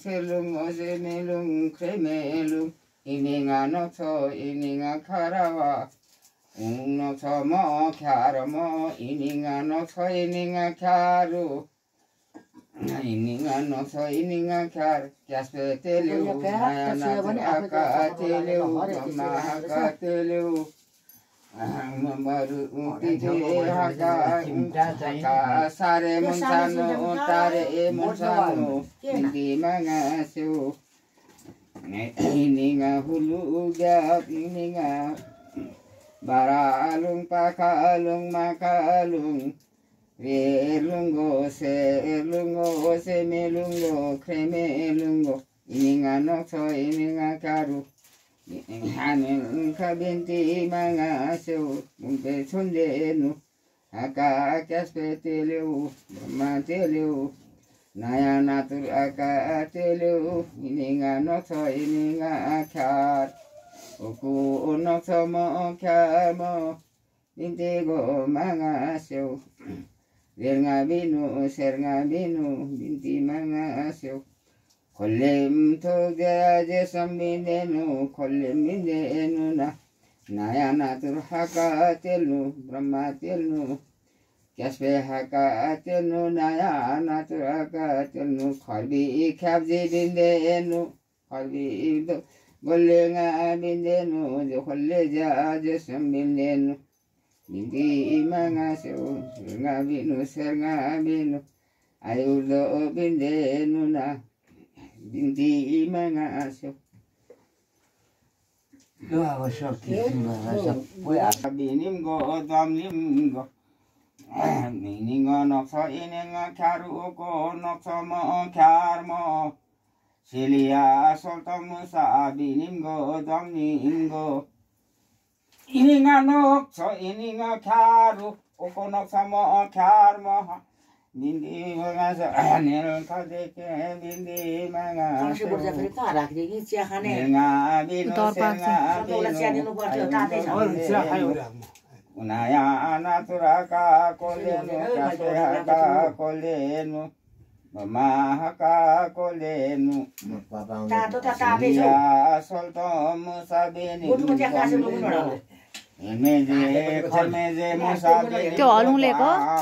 Selung ozemelung kremelung ininga noto ininga karawa noto mo karamo ininga noto ininga karu ininga noto ininga kar kaspe teleu nayana aka teleu mama aka teleu Maru tije haka sare munsano tare munsano indi mangasyo ininga hulu gap ininga baralung pakalung makalung relungo se melungo kremelungo ininga nokso ininga karu 하늘 가빈티 망아쇼 문배 손대누 아까 캐스페 텔레우 마 텔레우 나야 나tur 아까 텔레우 이닝아 녹서 이닝아 캬 오구 녹서 뭐 캬모 빈티고 망아쇼 렐nga 비누 세르nga 비누 빈티 망아쇼 콜렘 토게아제 삼미네누 콜렘 미네누나 나야나tur 하카 텔누 브라마 텔누 캐스페 하카 텔누 나야나tur 하카 텔누 콜비 캡지 빈데누 콜비 골랭아 빈데누 콜레자제 삼미네누 빈디 망아쇼 르nga 비누 세르nga 비누 아유도 빈데누나 Binti mangasyo. Luego binim go damlim go. Miningo nokso ininga karu ko nokso mo karmo. Silia soltong musa binim go damlim go. Ininga nokso ininga karu ko nokso mo karmo. Bindi mangaso anil kadeke bindi mangaso. Kalau sebut saya cerita ada jadi siapa nih? Nga binu senga Kalau siapa nih lupa dia tadi sama. Unaya anaturaka kolenu kasehaka kolenu mamahaka kolenu. Tato tadi so. Ya solto musabini. Butuh dia kasih lu benar. Emeje komeje musabini. Itu alung leko.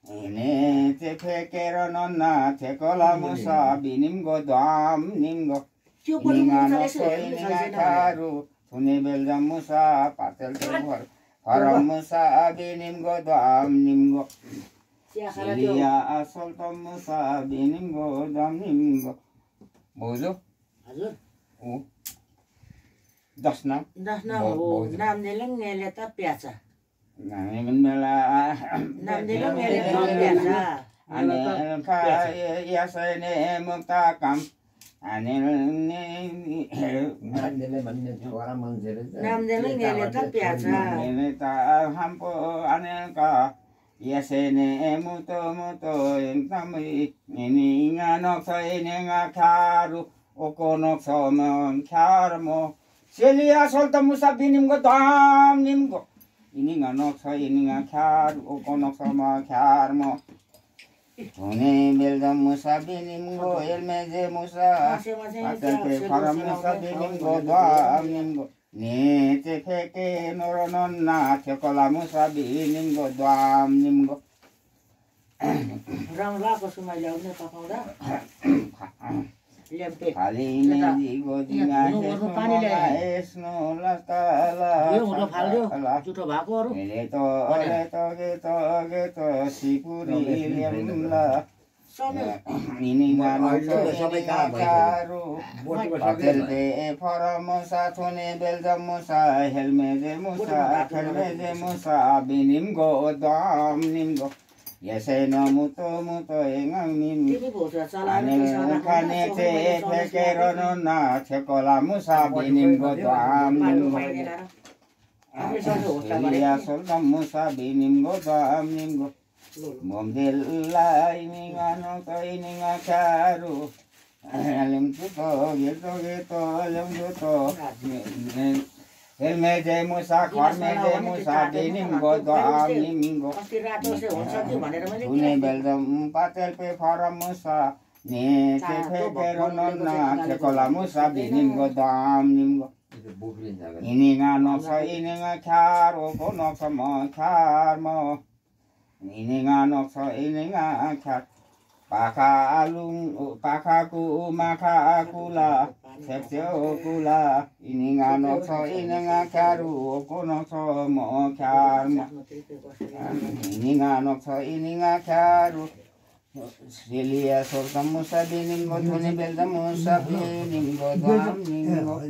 Ine te pekero nonna te kola musa binimgo dam nimgo ininga noso ininga karu tune belja musa patel te bhar haram musa binimgo dam nimgo Silia asol to musa binimgo dam nimgo bozo Hazur. Oh 10 नाम 10 नाम हो नाम दिलंग नेलेता प्यासा Nami menbela Namdelo ngele biasa. Anil ka yasane muktakam anil ni Namdelo ngele ta biasa. Ini ta hampo anil ka yasane muto intami ini nganok sa ini ngakaru okonok sa mangkarmo Silia solta musabinim go dam nim go Ininga noksa ininga kar okonoksa ma kar mo Tune belda musa biningo elmeze musa Patel pe param musa biningo dam ningo Ne te peke noronon na te kola musa biningo dam ningo Rang la ko sumai lau ne pa pauda. Lempe. Kali ini digo dinga esno la kala Yo udah faldo. Sudah bakor. Geto sipuri lemla ini ngano karu patel de paramosa thone belda mosa helmeze mosa helmeze mosa binim go dam nim go Yesena muto engang nim Anil kane te pekero nona Tekola musa binim go dam nim go Silia solta musa binim go dam nim go Momdilla ini ngano to ini ngakaru Alim tuto gitu alim tuto Helmeze musa kormeze musa binim go dam nim go Tune beldam patel pe faram musa ne te fekero nonna te kola musa biningo dam nimgo ininga noksa ininga karo ko noksa mo kar mo ininga noksa ininga kar pakaku makakula sepseo kula ininga noksa ininga karu ko noksa mo kar mo ininga noksa ininga karu Silia sorta musa binim go thune belda musa binim go dam nim go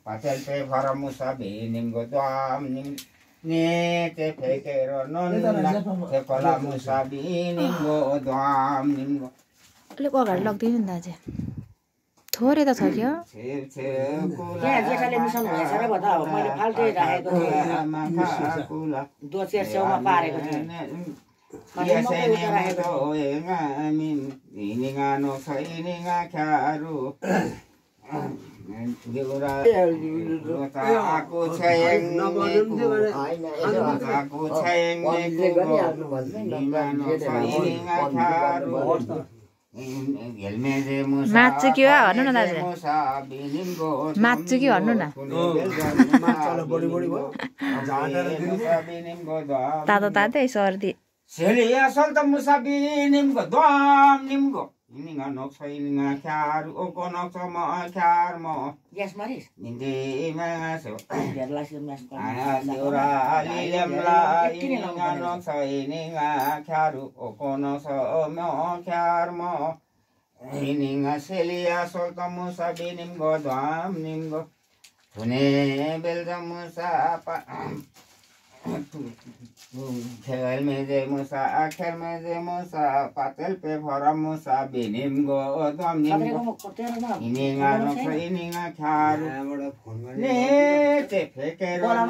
patel pe phara musa binim go dam nim ne te pekero non te kola musa binim go dam nim go अलिक अगाडि लग्दैन दाजु थोरै त छ क्या त्यहाँ जेठाले मिसाउनु भएछ र भन्दा अब मैले फाल्टै राखेको थिएँ दोचेर छेउमा पारेको थिएँ ininga no sa ininga kharu aku sayang aku sayang माच्छु कि भन्नु न दाजु माच्छु कि भन्नु न तातो तातै सर्दी Selia solta musa binim go dam nim go ininga noksa ininga kharu oko noksa mo khar mo Yes, Maris. Hindi mga so Biarlah si Mas Kon. Ura lilem la ininga noksa ininga kharu oko noksa mo khar mo ininga selia solta musa binim go dam nim go Tune belda musa pa Khel me de musa akhel me de musa patel pe phara musa binim go dam nim go ininga no ininga kharu ne te fekero na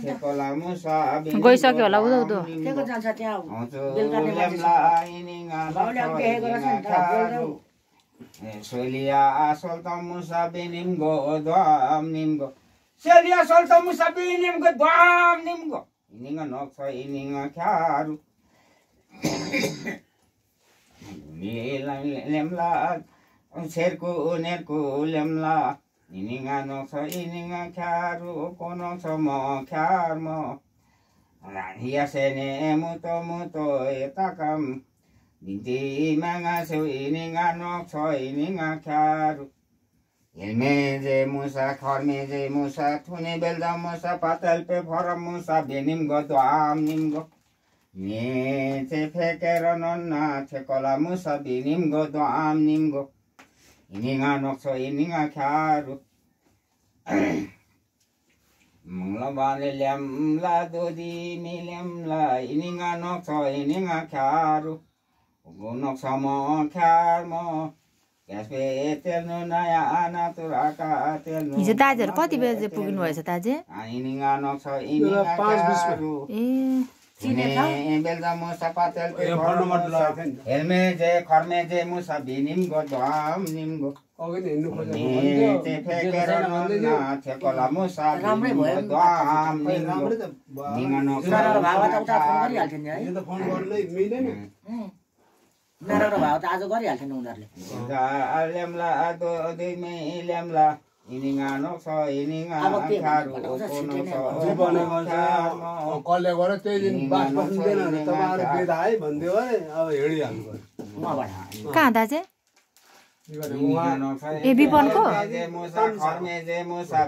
te kola musa binim गइसक्यो होला उदौ त्यहाँको जान्छ त्यहाँ बेलुकाले lemla ininga kharu Selia solta musa binim go dam nim go Selia solta musa binim go dam nim go ininga noksa ininga kharu lemla serku nerku lemla ininga noksa ininga kharu kono mo khar mo hiya sene muto etakam binti manga se ininga noksa ininga kharu Ilmeze musa khormeze musa thune belda musa patal pe phara musa benim go dam nim go ne te fekero nonna te kola musa benim go dam nim go ininga nokso ininga kharu mangla bale lem la dodi milem la ininga nokso ininga kharu go nokso mo khar mo हिजो दाजुहरू कति बजे पुग्नु भएछ दाजु बेलदा मुसा पातेल हेलमे जे खर्मे जे मुसा बिनिम गो दम निम गो ते फेकेर नन्ना थेकोला मुसा राम्रै भयो दम निम गो निङा नक्सा भावा त उता फोन गरिहाल्थ्यो नि है यो त फोन गर्नै मिलेन नराम्रो भाव त आज गरिहाल्थ्यो नि उनीहरूले lemla ado de me lemla ininga noksa ininga kharu kono so जीवने गर्छ कसले गरे त्यही दिन बास बस्दैन भने तपाईहरु बेदा है भन्दियो भने अब हिडिहाल्नु पर्छ कहाँ दाजु ए विपनको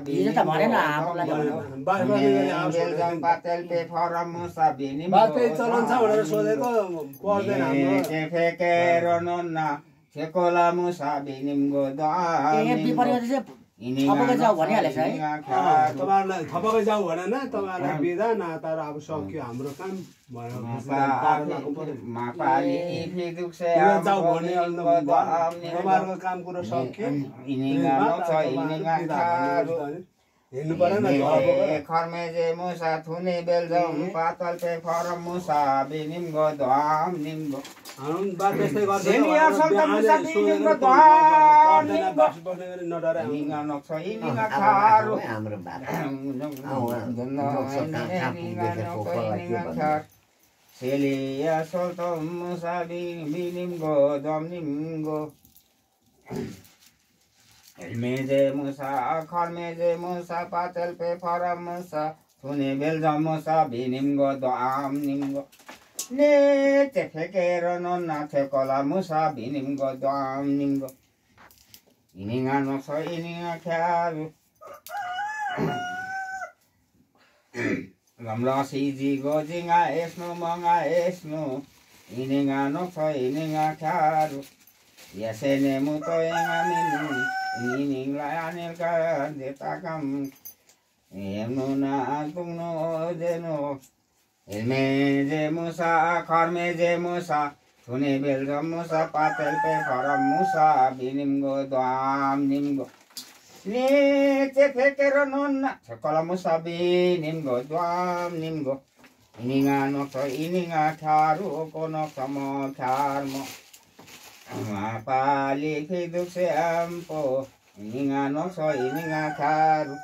हिजो त भनेन हामीलाई बास बस्ने गरी आउँछ पातेल पे फरम मुसा बिनिम बातै चलन छ भनेर सोधेको पर्दैन हाम्रो फेकेर नन्ना थेकोला मुसा बिनिम गो थपकै जाऊ भनिहालेछ है तपाईहरुलाई थपकै जाऊ भनेन तपाईहरुलाई बिदा नातार अब सक्यो हाम्रो काम मापाली फिदुक्से जाऊ भन्ने तपाईहरुको काम कुरा सक्यो हिँड्नु परेन खर्मे जे मुसा थुने बेलजम पातल पे फरम मुसा बिनिम गो दम निम गो बात त्यस्तै गर्छ सेलिया सल्त मुसा बिनिम गो दम निम गो बस्ने गरी नडरे निङा नक्छ इनिङा खारु हाम्रो Selia solta musa binim go dom nim go Elmeze musa kharmeze musa patel pe faram musa thune belja musa binim go doam nim go ne te fekero non na te kola musa binim go doam nim go ininga no so ininga kharu Gamla siji go jinga esno manga esno ininga no so ininga kharu yasene muto enga minu ining la anil ka deta kam emno na tungno deno elme je musa kharme je musa thune belja musa patel pe faram musa binim go dam nim go ne te fekero nonna chakala musa binim go dam nim go ininga no so ininga tharu ko no samo tharmo Mapali hidup seampo ininga no so ininga tharu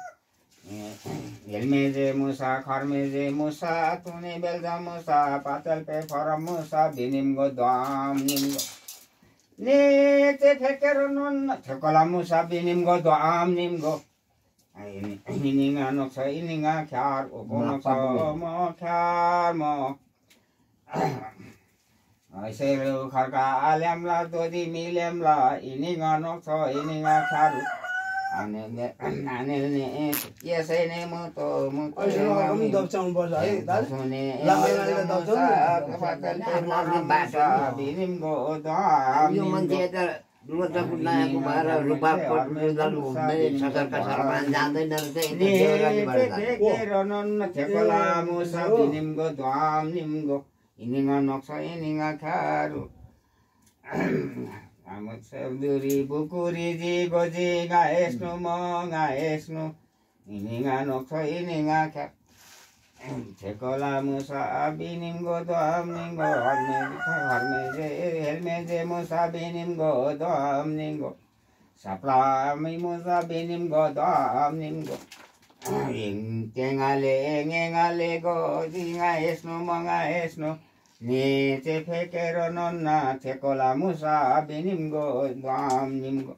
elmeze musa kharmeze musa tune belja musa patel pe faram musa binim go dam nim go ne te fekero non chakala musa binim go dam nim go ininga no so ininga khar o no so mo khar mo Selu kharga alem la dodi milem la ininga no so ininga tharu ane ne yese ne muto muto हम दबचाउनु पर्छ है दाजु लगाएर दबचाउनु patel pe faram musa binim go dam यो मान्छे त लुटा पुनाको भएर रुपा पट्नु हुँदै सरकारका सरमान जान्दैन Kero non tekola musa binim go dam nim go ininga noksa ininga tharu amot sabduri bukuri ji goji ga esno mo ga esno ininga noksa ininga tharu tekola musa binim go dam nim go harme je helme je musa binim go dam nim go sapla mi musa binim go dam nim go ngale go ji ga esno mo ga esno ni te fekero nonna te kola musa binim go dam nim go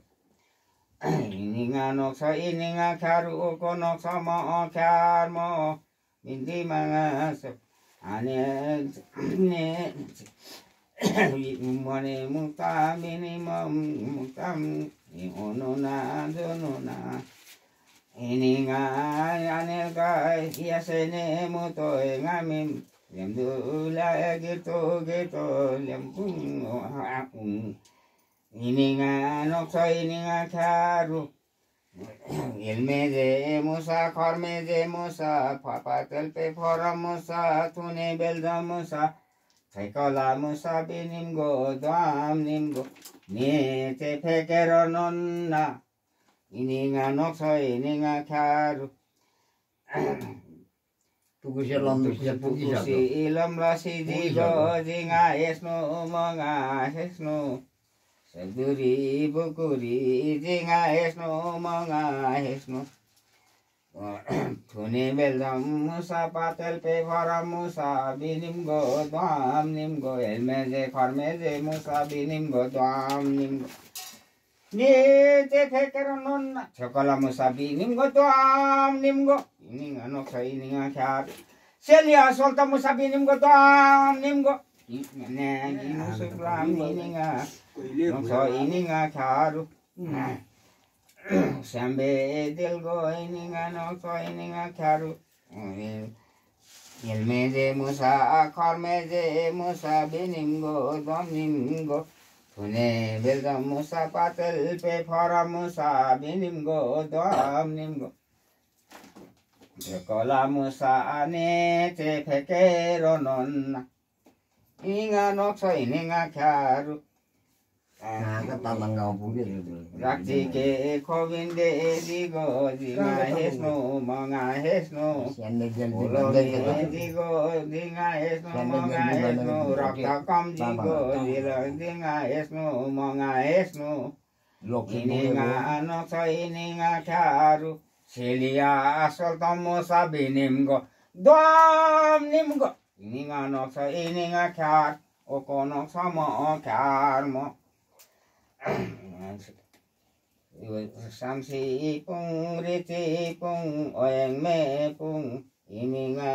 ininga noksa ininga kharu ko noksa mo khar mo indi manga so ane ne mone muta minimum mutam ono na dono na ininga ane ga yasene muto ngami lem du la gitu lem ininga noksa ininga kharu elmeze musa kharmeze musa patel pe faram musa thune belja musa thaikola musa binim go dam nim go ne te fekero nonna ininga noksa ininga kharu Pukusi ilam la siji go jinga esno manga esno Sabduri bukuri jinga esno manga esno Thune belja musa patel pe faram musa binim go dam nim go elmeze kharmeze musa binim go dam nim go ne te fekero nonna chakala musa binim go dam nim go ininga noksa ininga khar selia solta musa binim go dam nim go ne musukram ininga noksa ininga kharu sambe del go ininga noksa ininga kharu elmeze musa kharmeze musa binim go dam nim go thune belja musa patel pe faram musa binim go dam nim go tekola musa ane te fekero nonna ininga noksa ininga kharu rakti ke kovinde digo dinga hesno manga hesno digo dinga hesno manga hesno rakta kam digo dinga hesno manga hesno ininga noksa ininga kharu selia solta musa binim go dam nim go ininga noksa ininga khar oko noksa mo khar mo samsi pung riti pung oeng me pung ini